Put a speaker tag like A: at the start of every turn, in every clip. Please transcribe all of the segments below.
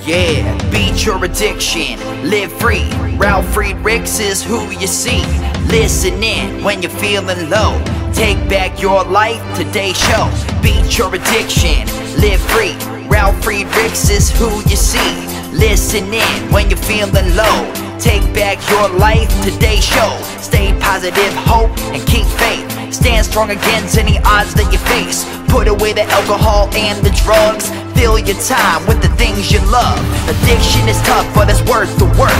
A: Yeah, beat your addiction, live free. Ralf Friedrichs is who you see. Listen in when you're feeling low. Take back your life, today's show. Beat your addiction, live free. Ralf Friedrichs is who you see. Listen in when you're feeling low. Take back your life, today's show. Stay positive, hope, and keep faith. Stand strong against any odds that you face. Put away the alcohol and the drugs. Fill your time with the things you love. Addiction is tough, but it's worth the work.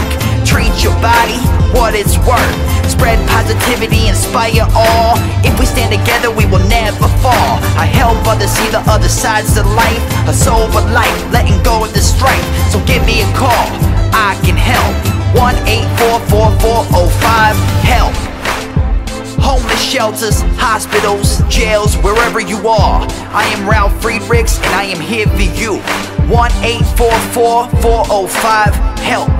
A: Treat your body what it's worth. Spread positivity, inspire all. If we stand together, we will never fall. I help others see the other sides of life. A sober life, letting go of the strife. So give me a call, I can help. 1-844-4405-HELP. Homeless shelters, hospitals, jails, wherever you are. I am Ralf Friedrichs and I am here for you. 1-844-405-HELP.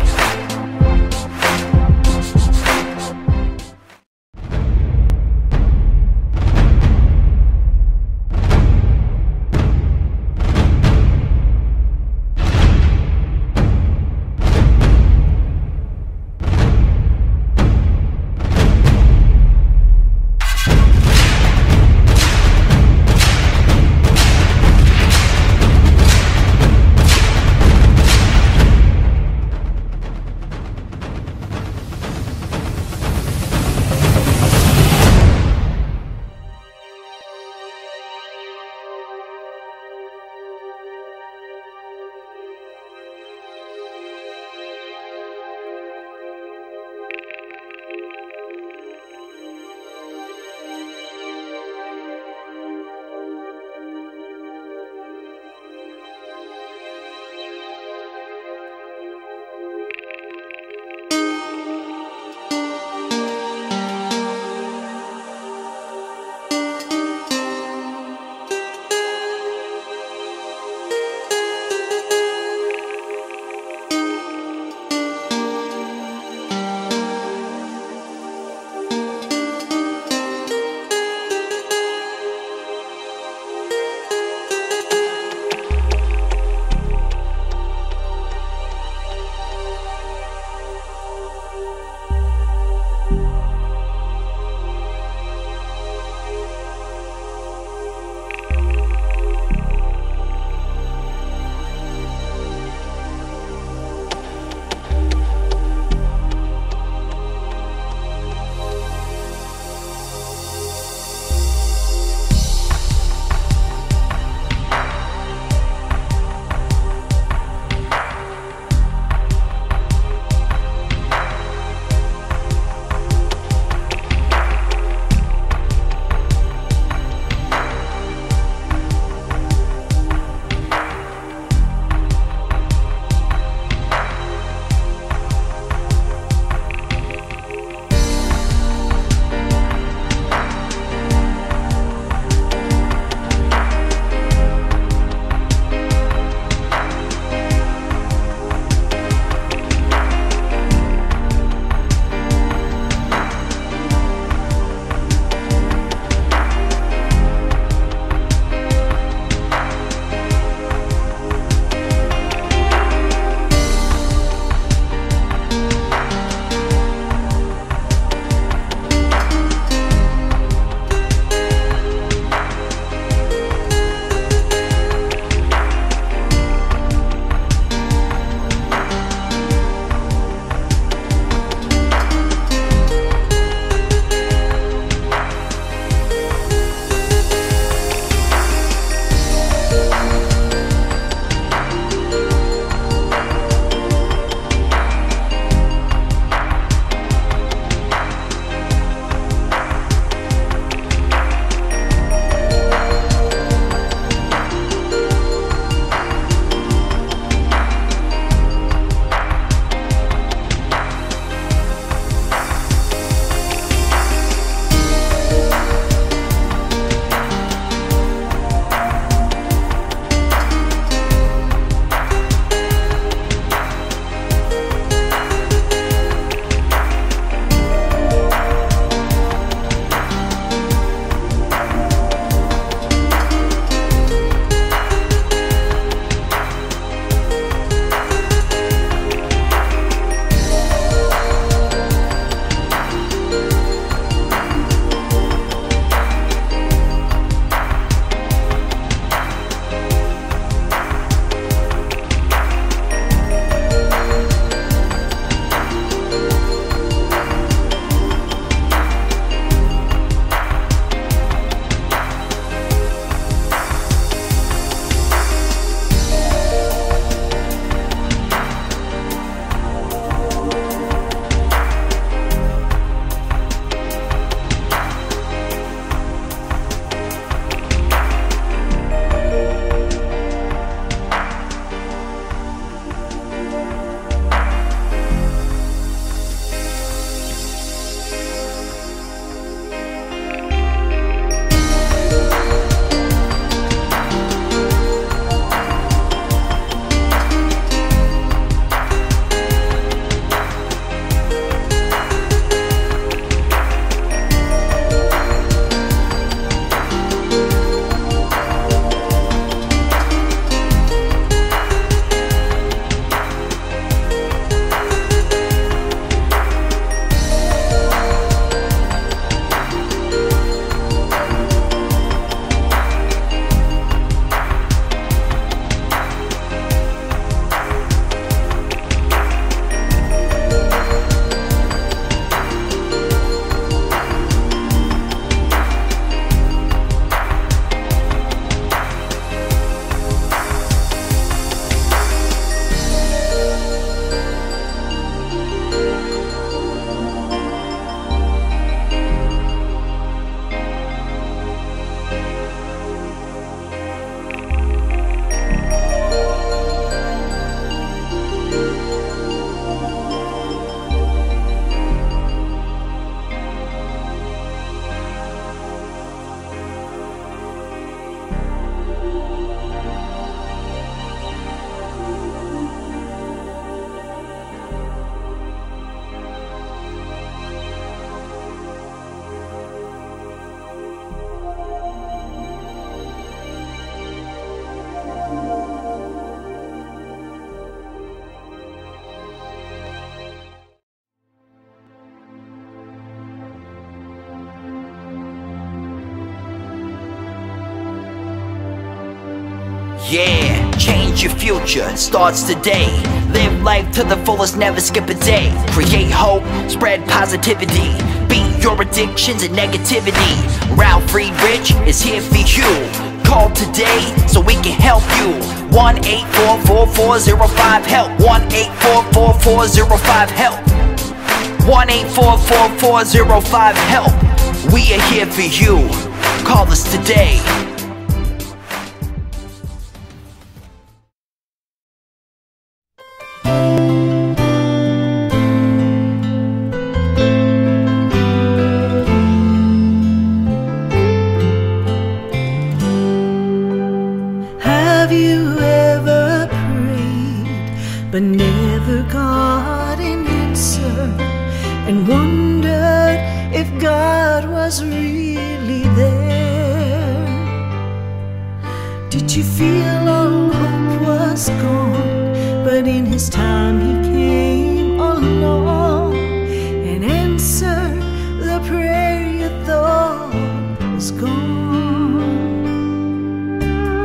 A: Yeah, change your future, starts today. Live life to the fullest, never skip a day. Create hope, spread positivity. Beat your addictions and negativity. Ralf Friedrichs is here for you. Call today so we can help you. 1-844-405-HELP. 1-844-405-HELP. 1-844-405-HELP. We are here for you. Call us today.
B: Have you ever prayed but never got an answer, and wondered if God was really there? Did you feel all hope was gone, but in His time He came along and answered the prayer you thought was gone?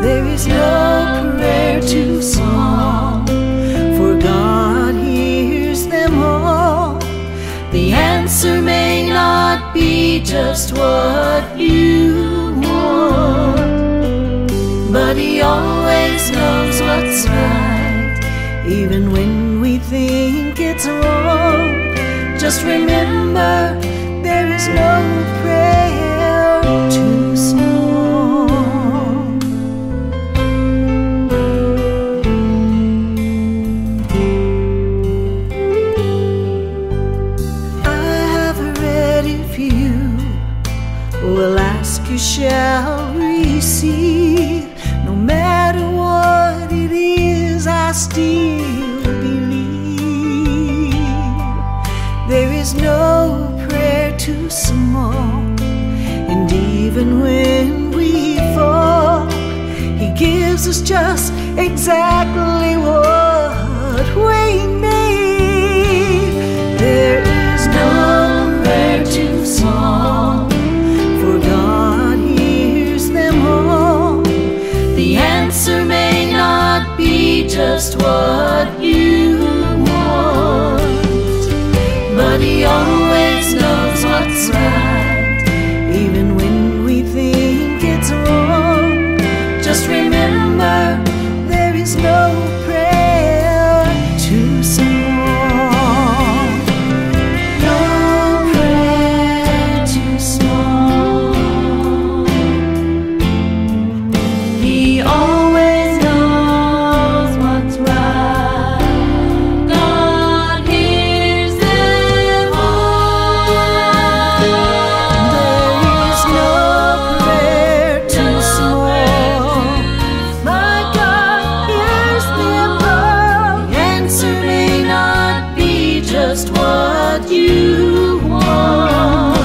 B: There is no prayer too small, for God hears them all. The answer may not be just what you want, but He always knows what's right, even when we think it's wrong. Just remember, there is no prayer too small. Will ask, you shall receive. No matter what it is, I still believe. There is no prayer too small, and even when we fall, He gives us just exactly what we need. There is no prayer too small, God hears them all. The answer may not be just what you want, but He always knows what's right, even when we think it's wrong. Just remember, there is no prayer too small. Just what you want,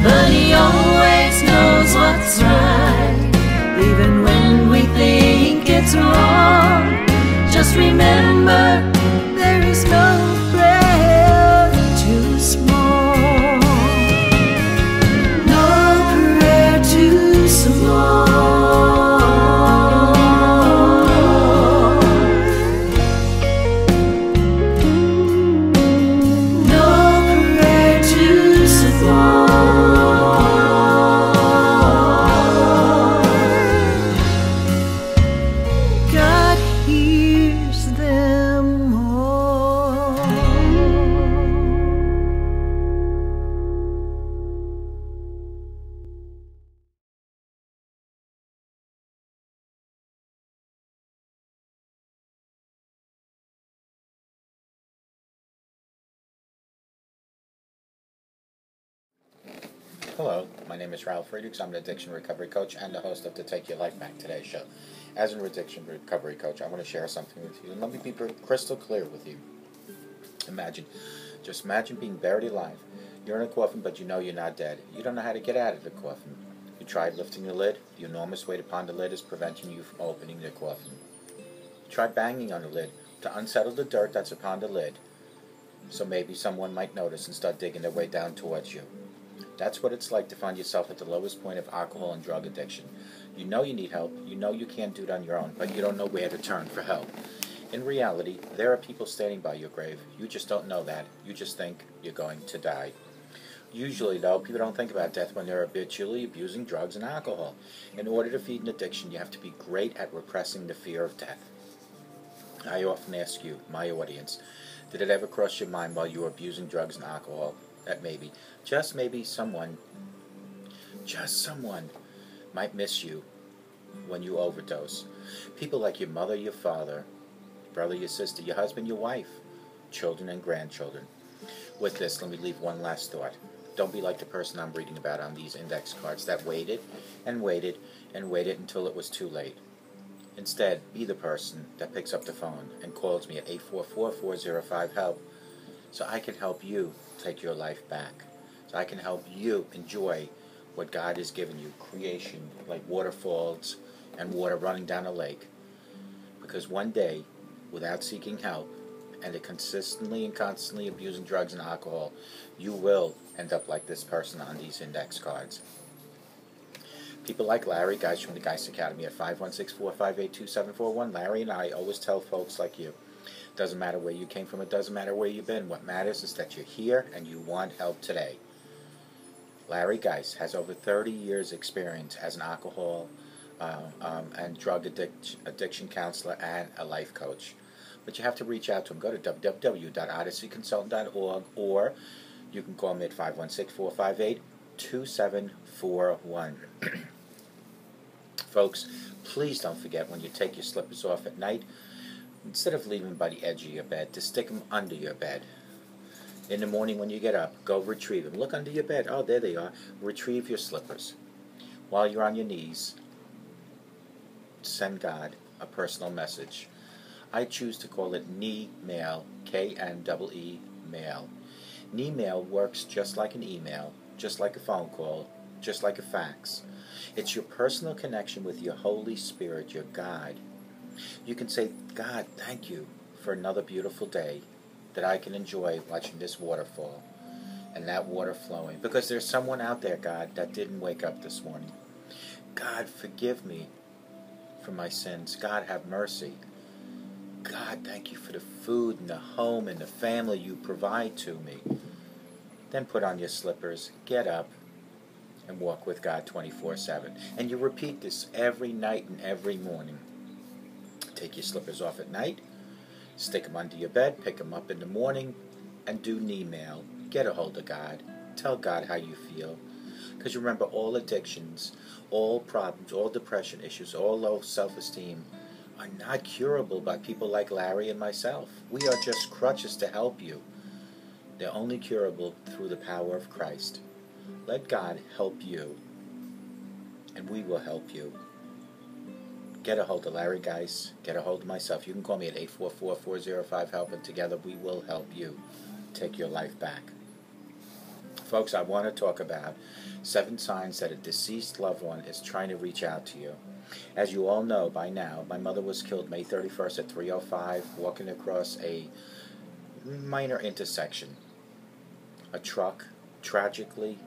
B: but He always knows what's right, even when we think it's wrong. Just remember, there is no prayer too small. No prayer too small.
C: Hello, my name is Ralf Friedrichs. I'm an addiction recovery coach and the host of the Take Your Life Back Today show. As an addiction recovery coach, I want to share something with you, and let me be crystal clear with you. Just imagine being buried alive. You're in a coffin, but you know you're not dead. You don't know how to get out of the coffin. You tried lifting the lid. The enormous weight upon the lid is preventing you from opening the coffin. You tried banging on the lid to unsettle the dirt that's upon the lid, so maybe someone might notice and start digging their way down towards you. That's what it's like to find yourself at the lowest point of alcohol and drug addiction. You know you need help, you know you can't do it on your own, but you don't know where to turn for help. In reality, there are people standing by your grave. You just don't know that. You just think you're going to die. Usually, though, people don't think about death when they're habitually abusing drugs and alcohol. In order to feed an addiction, you have to be great at repressing the fear of death. I often ask you, my audience, did it ever cross your mind while you were abusing drugs and alcohol that maybe, just maybe someone might miss you when you overdose? People like your mother, your father, brother, your sister, your husband, your wife, children and grandchildren. With this, let me leave one last thought. Don't be like the person I'm reading about on these index cards that waited and waited and waited until it was too late. Instead, be the person that picks up the phone and calls me at 844-405-HELP so I can help you take your life back. So I can help you enjoy what God has given you, creation like waterfalls and water running down a lake. Because one day, without seeking help, and consistently and constantly abusing drugs and alcohol, you will end up like this person on these index cards. People like Larry, guys from the Geist Academy at 516-458-2741. Larry and I always tell folks like you, doesn't matter where you came from, it doesn't matter where you've been. What matters is that you're here and you want help today. Larry Geist has over 30 years experience as an alcohol and drug addiction counselor and a life coach. But you have to reach out to him. Go to www.odysseyconsultant.org, or you can call me at 516-458-2741. Folks, please don't forget, when you take your slippers off at night, instead of leaving them by the edge of your bed, to stick them under your bed. In the morning when you get up, go retrieve them. Look under your bed. Oh, there they are. Retrieve your slippers. While you're on your knees, send God a personal message. I choose to call it knee mail, K-N-E-E mail. Knee mail works just like an email, just like a phone call, just like a fax. It's your personal connection with your Holy Spirit, your guide. You can say, God, thank you for another beautiful day that I can enjoy watching this waterfall and that water flowing. Because there's someone out there, God, that didn't wake up this morning. God, forgive me for my sins. God, have mercy. God, thank you for the food and the home and the family you provide to me. Then put on your slippers, get up, and walk with God 24/7. And you repeat this every night and every morning. Take your slippers off at night, stick them under your bed, pick them up in the morning, and do knee mail. Get a hold of God. Tell God how you feel. Because remember, all addictions, all problems, all depression issues, all low self-esteem are not curable by people like Larry and myself. We are just crutches to help you. They're only curable through the power of Christ. Let God help you, and we will help you. Get a hold of Larry Geist. Get a hold of myself. You can call me at 844-405-HELP, and together we will help you take your life back. Folks, I want to talk about 7 signs that a deceased loved one is trying to reach out to you. As you all know by now, my mother was killed May 31st at 3:05, walking across a minor intersection. A truck tragically,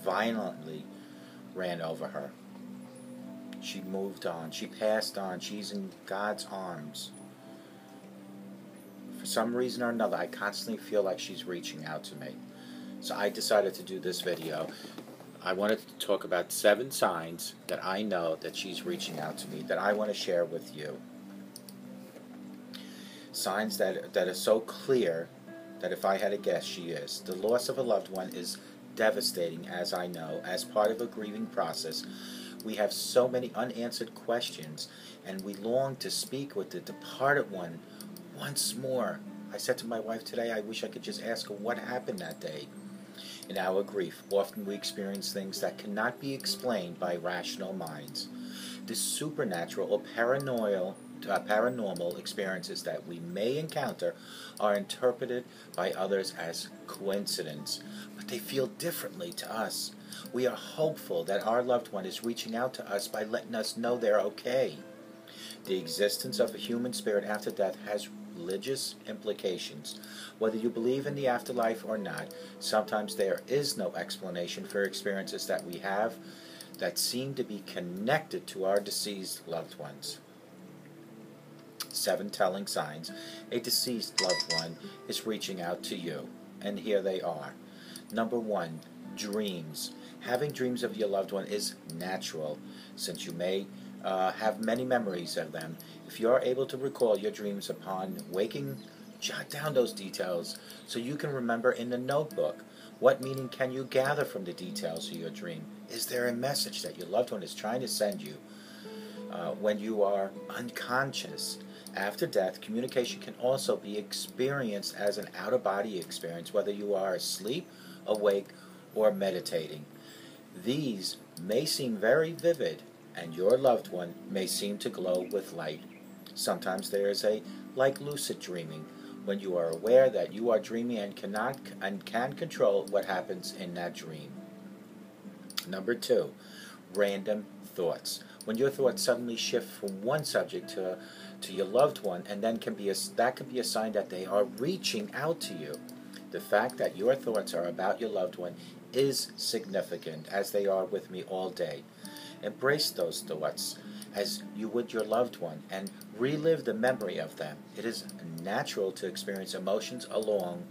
C: violently ran over her. She moved on. She passed on. She's in God's arms. For some reason or another, I constantly feel like she's reaching out to me. So I decided to do this video. I wanted to talk about 7 signs that I know that she's reaching out to me, that I want to share with you. Signs that are so clear that if I had to guess, she is. The loss of a loved one is devastating, as I know. As part of a grieving process, we have so many unanswered questions, and we long to speak with the departed one once more. I said to my wife today, I wish I could just ask her what happened that day. In our grief, often we experience things that cannot be explained by rational minds. The supernatural or paranormal experiences that we may encounter are interpreted by others as coincidence, but they feel differently to us. We are hopeful that our loved one is reaching out to us by letting us know they're okay. The existence of a human spirit after death has religious implications. Whether you believe in the afterlife or not, sometimes there is no explanation for experiences that we have that seem to be connected to our deceased loved ones. 7 telling signs a deceased loved one is reaching out to you. And here they are. Number 1, dreams. Having dreams of your loved one is natural, since you may have many memories of them. If you are able to recall your dreams upon waking, jot down those details so you can remember in the notebook. What meaning can you gather from the details of your dream? Is there a message that your loved one is trying to send you when you are unconscious? After death, communication can also be experienced as an out-of-body experience, whether you are asleep, awake, or meditating. These may seem very vivid, and your loved one may seem to glow with light. Sometimes there is like lucid dreaming, when you are aware that you are dreaming and can control what happens in that dream. Number 2, random thoughts. When your thoughts suddenly shift from one subject to your loved one, and then that can be a sign that they are reaching out to you. The fact that your thoughts are about your loved one is significant, as they are with me all day. Embrace those thoughts as you would your loved one and relive the memory of them. It is natural to experience emotions along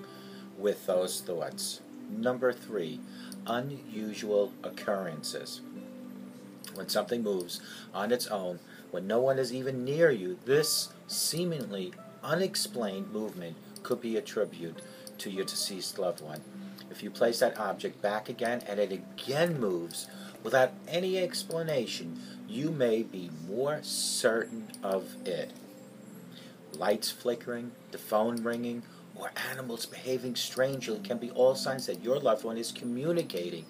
C: with those thoughts. Number 3, unusual occurrences. When something moves on its own, when no one is even near you, this seemingly unexplained movement could be attributed to your deceased loved one. If you place that object back again and it again moves without any explanation, you may be more certain of it. Lights flickering, the phone ringing, or animals behaving strangely can be all signs that your loved one is communicating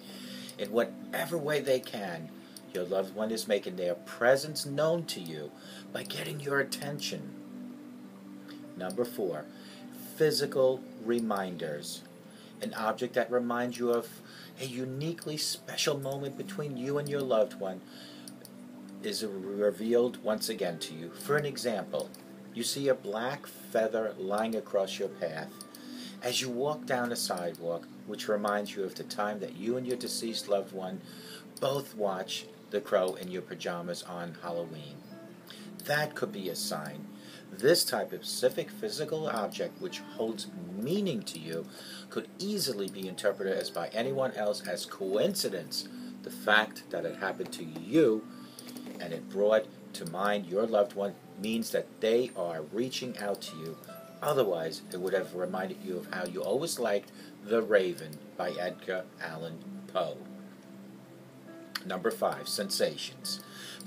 C: in whatever way they can. Your loved one is making their presence known to you by getting your attention. Number 4, physical reminders. An object that reminds you of a uniquely special moment between you and your loved one is revealed once again to you. For an example, you see a black feather lying across your path as you walk down a sidewalk, which reminds you of the time that you and your deceased loved one both watched The Crow in your pajamas on Halloween. That could be a sign. This type of specific physical object, which holds meaning to you, could easily be interpreted as by anyone else as coincidence. The fact that it happened to you and it brought to mind your loved one means that they are reaching out to you. Otherwise, it would have reminded you of how you always liked The Raven by Edgar Allan Poe. Number 5, sensations.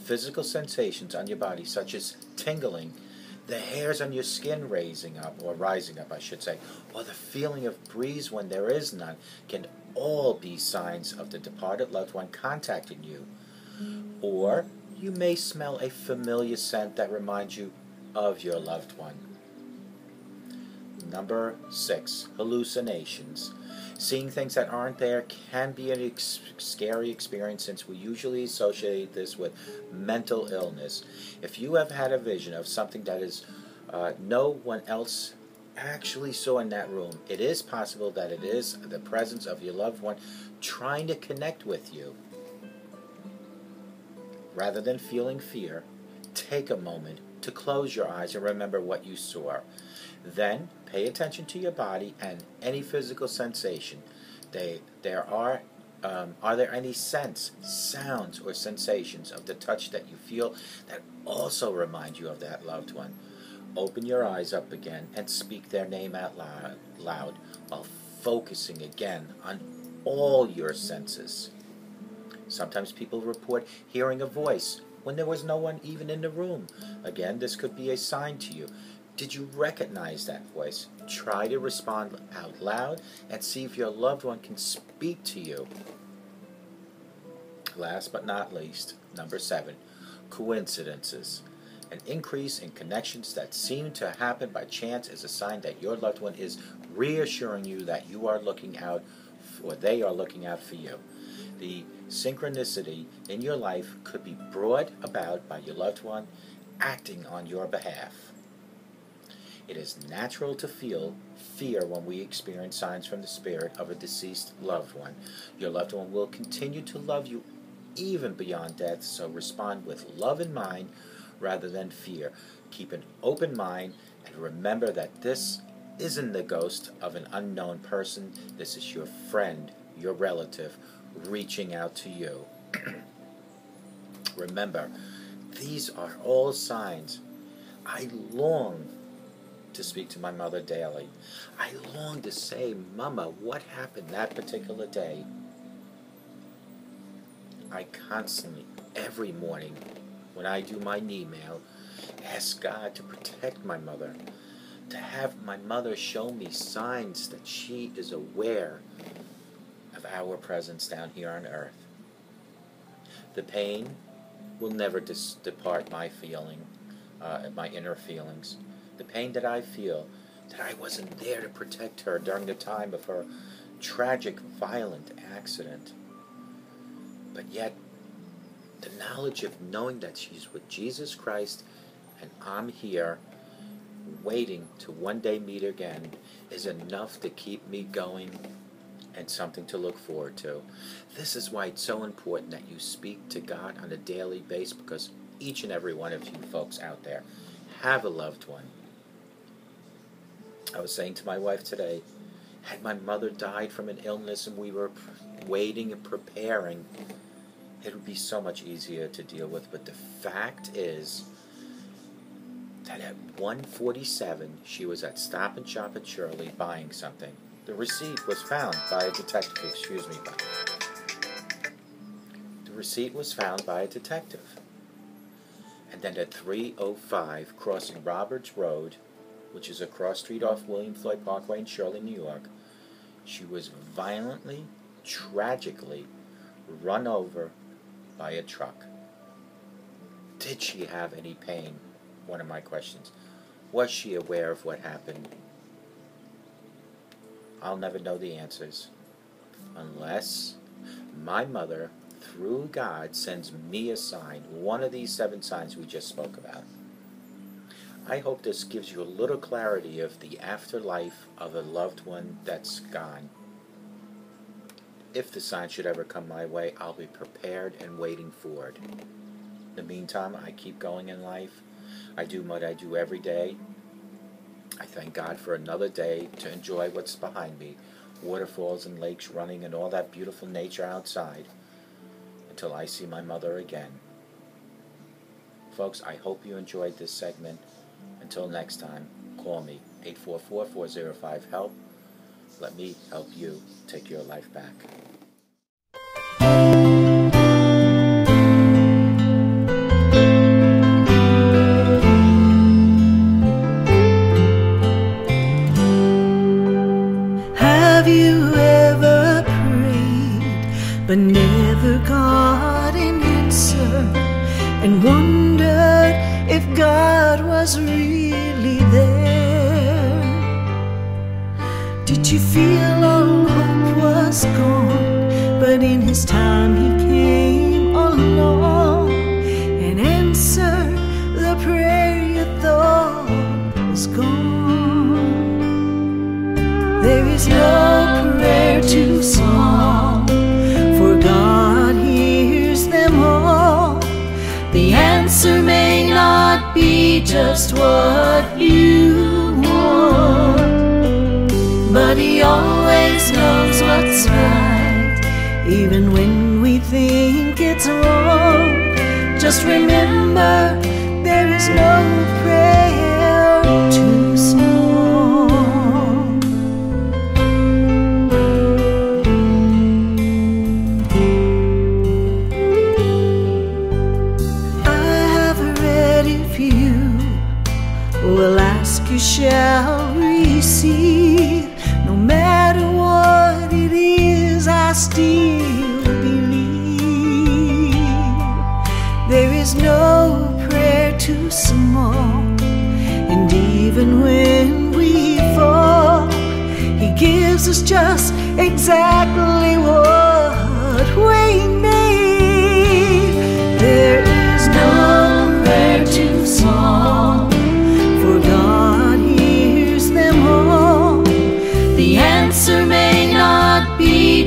C: Physical sensations on your body, such as tingling, the hairs on your skin rising up, or the feeling of breeze when there is none, can all be signs of the departed loved one contacting you. Or you may smell a familiar scent that reminds you of your loved one. Number 6, hallucinations. Seeing things that aren't there can be a scary experience, since we usually associate this with mental illness. If you have had a vision of something that is no one else actually saw in that room, it is possible that it is the presence of your loved one trying to connect with you. Rather than feeling fear, take a moment to close your eyes and remember what you saw. Then pay attention to your body and any physical sensation. Are there any scents, sounds, or sensations of the touch that you feel that also remind you of that loved one? Open your eyes up again and speak their name out loud while focusing again on all your senses. Sometimes people report hearing a voice when there was no one even in the room. Again, this could be a sign to you. Did you recognize that voice? Try to respond out loud and see if your loved one can speak to you. Last but not least, number 7, coincidences. An increase in connections that seem to happen by chance is a sign that your loved one is reassuring you that you are looking out, or they are looking out for you. The synchronicity in your life could be brought about by your loved one acting on your behalf. It is natural to feel fear when we experience signs from the spirit of a deceased loved one. Your loved one will continue to love you even beyond death, so respond with love in mind rather than fear. Keep an open mind and remember that this isn't the ghost of an unknown person. This is your friend, your relative, reaching out to you. Remember, these are all signs. I long to speak to my mother daily. I long to say, Mama, what happened that particular day? I constantly, every morning, when I do my knee mail, ask God to protect my mother, to have my mother show me signs that she is aware of our presence down here on earth. The pain will never depart my feeling, my inner feelings. The pain that I feel, that I wasn't there to protect her during the time of her tragic, violent accident. But yet, the knowledge of knowing that she's with Jesus Christ and I'm here, waiting to one day meet again, is enough to keep me going and something to look forward to. This is why it's so important that you speak to God on a daily basis, because each and every one of you folks out there have a loved one. I was saying to my wife today, had my mother died from an illness and we were waiting and preparing, it would be so much easier to deal with. But the fact is that at 1:47, she was at Stop and Shop at Shirley buying something. The receipt was found by a detective. Excuse me. The receipt was found by a detective. And then at 3:05, crossing Roberts Road, which is a cross street off William Floyd Parkway in Shirley, New York, she was violently, tragically run over by a truck. Did she have any pain? One of my questions. Was she aware of what happened? I'll never know the answers unless my mother, through God, sends me a sign, one of these 7 signs we just spoke about. I hope this gives you a little clarity of the afterlife of a loved one that's gone. If the sign should ever come my way, I'll be prepared and waiting for it. In the meantime, I keep going in life. I do what I do every day. I thank God for another day to enjoy what's behind me. Waterfalls and lakes running and all that beautiful nature outside. Until I see my mother again. Folks, I hope you enjoyed this segment. Until next time, call me, 844-405-HELP. Let me help you take your life back.
B: Have you ever prayed but never got an answer, and wondered if God was really there? Did you feel all hope was gone, but in His time He came along and answered the prayer you thought was gone? There is no prayer too small, for God hears them all. The answer may not be just what you want, but He always knows what's right, even when we think it's wrong. Just remember, there is no prayer too small. Will ask, you shall receive. No matter what it is, I still believe. There is no prayer too small, and even when we fall, He gives us just exactly what we need. There is no prayer too small,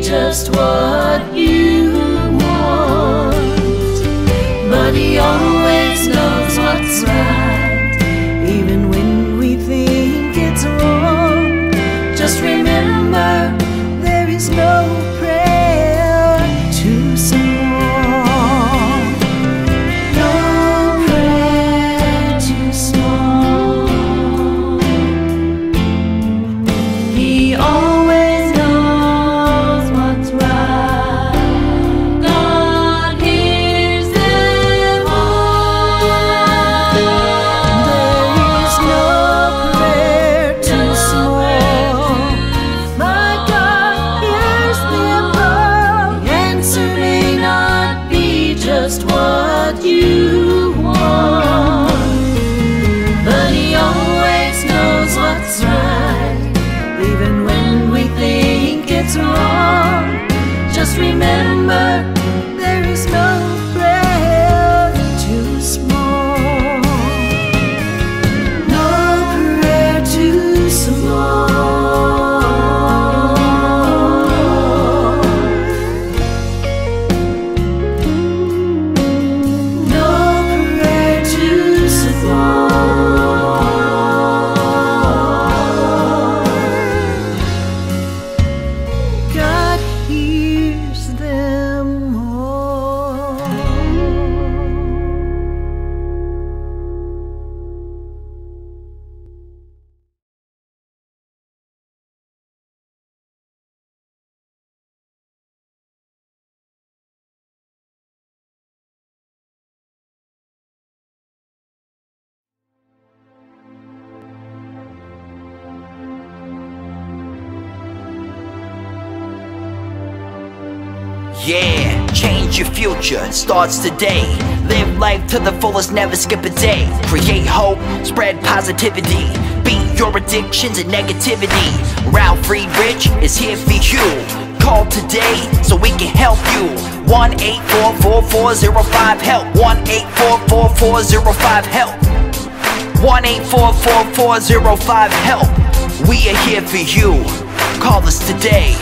B: just what you want, but He always knows what's right, even when we think it's wrong. Just remember, there is no prayer too small. No prayer too small. He always knows what's right. God hears them all. There is no prayer too small. My God hears them all. The answer may not be just what you want, but He always knows what's right, even when we think it's wrong. Just remember, there is no prayer too small. No prayer too small. No prayer too small. God hears them all.
A: Yeah, change your future, it starts today. Live life to the fullest, never skip a day. Create hope, spread positivity. Beat your addictions and negativity. Ralf Friedrichs is here for you. Call today so we can help you. 1-844-405-HELP. 1-844-405-HELP. 1-844-405-HELP. We are here for you. Call us today.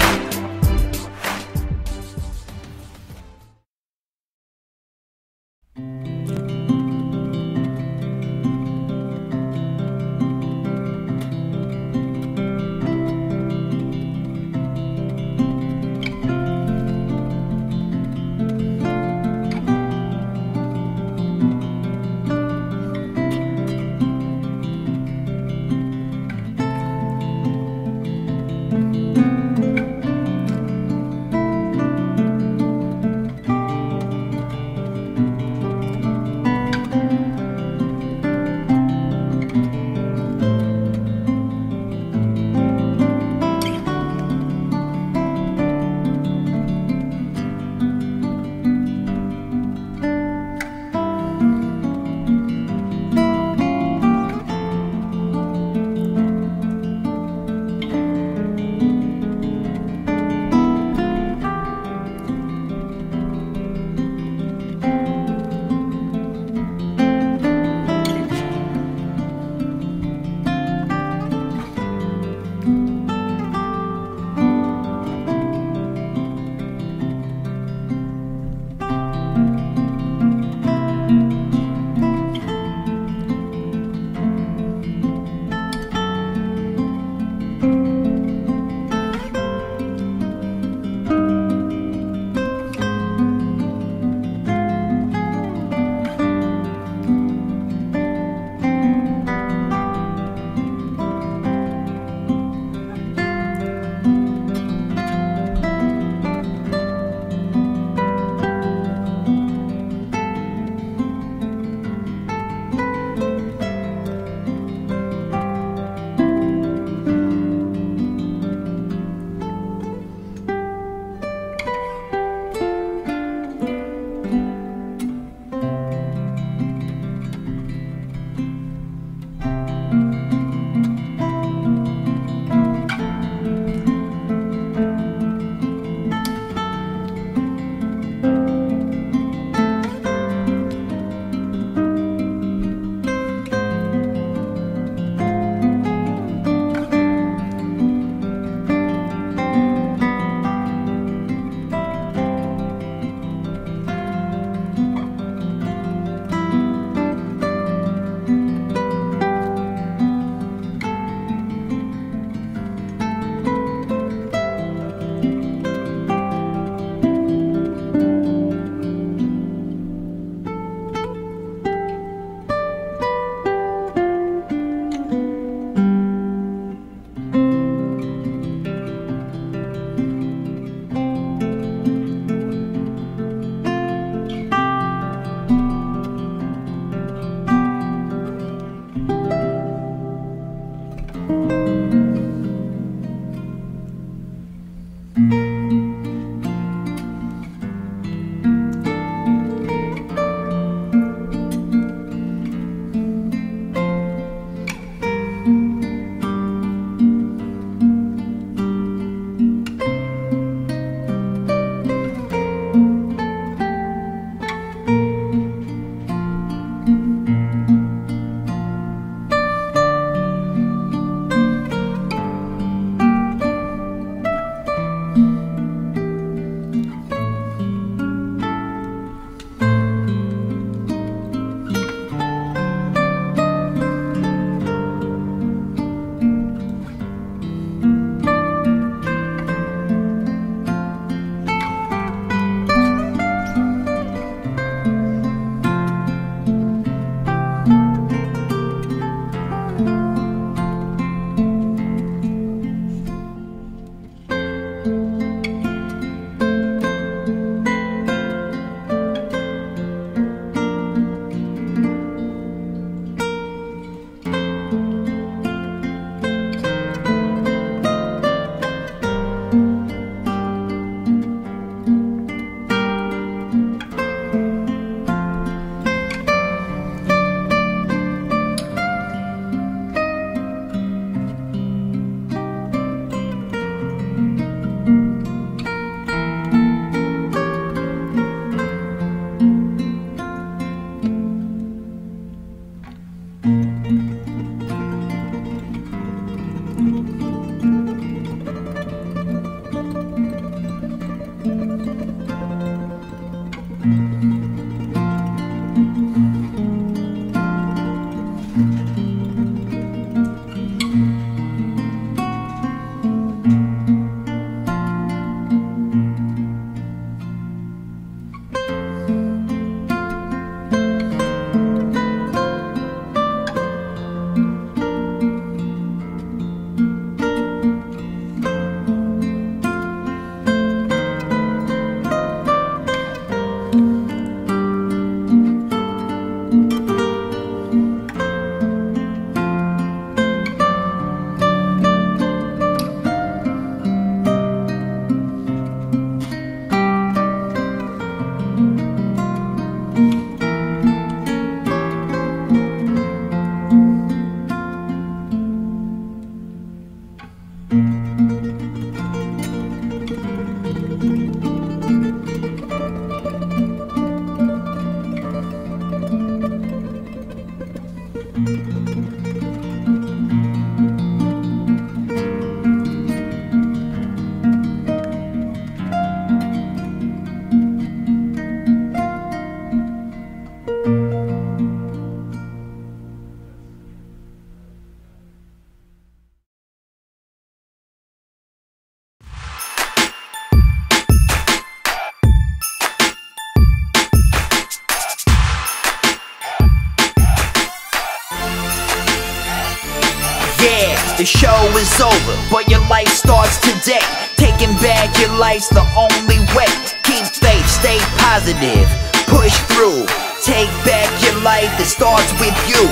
A: The show is over, but your life starts today. Taking back your life's the only way. Keep faith, stay positive, push through. Take back your life, it starts with you.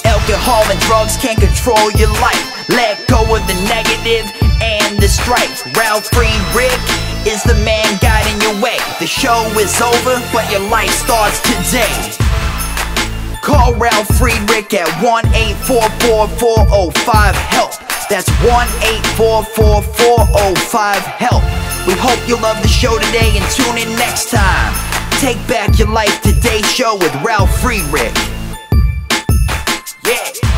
A: Alcohol and drugs can't control your life. Let go of the negative and the strife. Ralf Friedrichs is the man guiding your way. The show is over, but your life starts today. Call Ralf Friedrichs at 1-844-405-HELP. That's 1-844-405-HELP. We hope you love the show today and tune in next time. Take back your life today show with Ralf Friedrichs. Yeah.